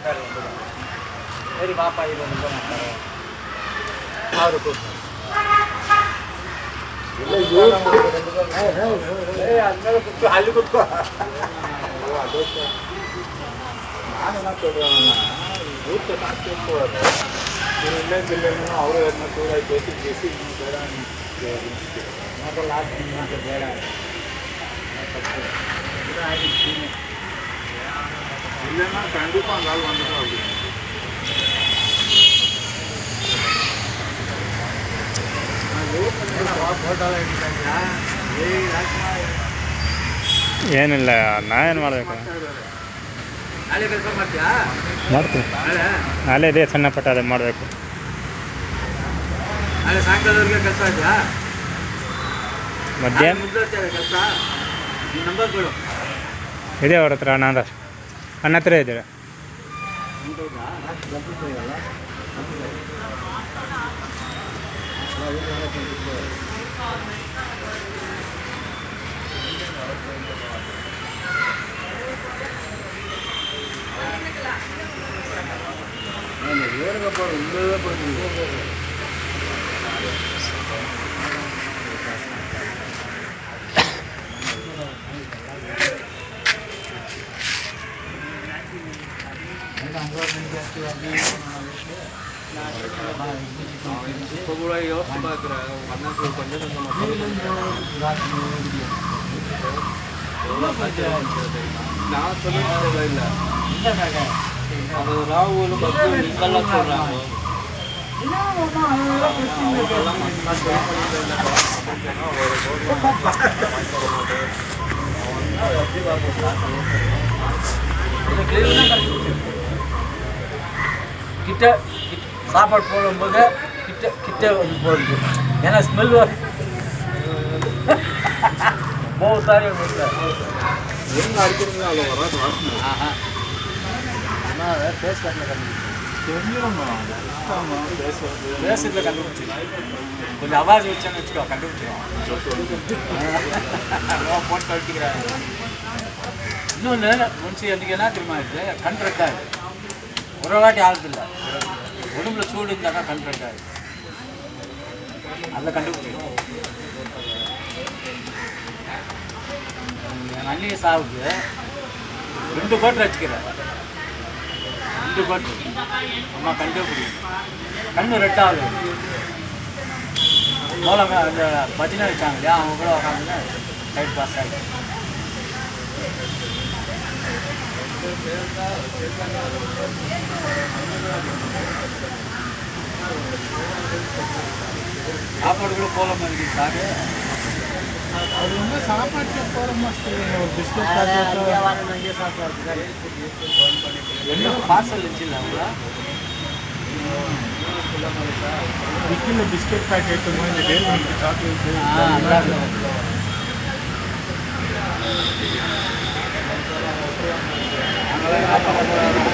ಸರಿ ಪಾಪ ಇದು ಮಾಡ್ತಾರೆ ಅವರು ಅಲ್ಲಿ ಕುತ್ಕೋ ಇಲ್ಲೇ ಜಿಲ್ಲೆನೂ ಅವರು ಅದನ್ನ ದೂರ ಬೇಸಿ ಬೇಡ ಲಾಸ್ಟ್ ಬೇಡ இல்லைன்னா கண்டிப்பாக அந்த ஆள் வந்துடும் அப்படி ಏನಿಲ್ಲ ನಾ ಏನು ಮಾಡಬೇಕು ನಾಳೆ ಕೆಲಸ ಮಾಡ್ತೀಯಾ ಮಾಡ್ತೀನಿ ನಾಳೆ ಇದೇ ಸಣ್ಣ ಪಟ್ಟ ಅದೇ ಮಾಡಬೇಕು ನಾಳೆ ಸಾಯಂಕಾಲದವರೆಗೆ ಕೆಲಸ ಇದೆಯಾ ಮಧ್ಯಾಹ್ನ ಮುಂದುವರ್ತಾರೆ ಕೆಲಸ ನಿಮ್ಮ ನಂಬರ್ ಕೊಡು ಇದೆ ಅವ್ರ ಹತ್ರ ಅಣ್ಣ ಹತ್ರ ಇದ್ದೀರ இப்போ கூட யோசிச்சு பார்க்குறேன் அண்ணாக்கு கொஞ்சம் நான் சொல்லிட்டு இல்லை அது ராகுல் பற்றி நீங்கள்லாம் சொல்கிறாங்க கிட்ட சாப்பாடு போடும்போது கிட்ட கிட்ட வந்து போடுது ஏன்னா ஸ்மெல் சாரி எங்கே அடிக்கிறீங்களா அவ்வளோ வராது வாசனை ஆனால் பேஸ்ட் பேசுறதுல கண்டுபிடிச்சி கொஞ்சம் அவாஜ் வச்சான்னு வச்சுக்கோ கண்டுபிடிச்சிடும் போட்டு அடிக்கிறாங்க இன்னொன்று முன்சி என்றைக்குன்னா திரும்ப ஆயிடுது கண் ரெக்காது ஒரு வாட்டி ஆகுதில்லை உடம்புல சூடு இருந்தாக்கா கண் ரெக்காது அதில் கண்டுபிடிச்சிடும் என் அண்ணியை சாவுக்கு 2 கோட்டை வச்சுக்கிறேன் 2 கோட்டு அம்மா கண்டே பிடிக்கும் கண்ணு ரெட்டாகுது மூலமே அந்த பஜனை வச்சாங்க இல்லையா அவங்க கூட உட்காந்து டைட் பாஸ் ஆகிடுச்சு சாப்பாடு கூட போல மாதிரி சார் அது வந்து சாப்பாட்டுக்கு போகிற மாதிரி ஒரு பிஸ்கட் சாப்பிட்டு என்ன பார்சல் இருந்துச்சு அவங்களா விற்கிற பிஸ்கட் பேக்கெட்டு இந்த டேல் வந்து சாப்பிட்டு அங்கே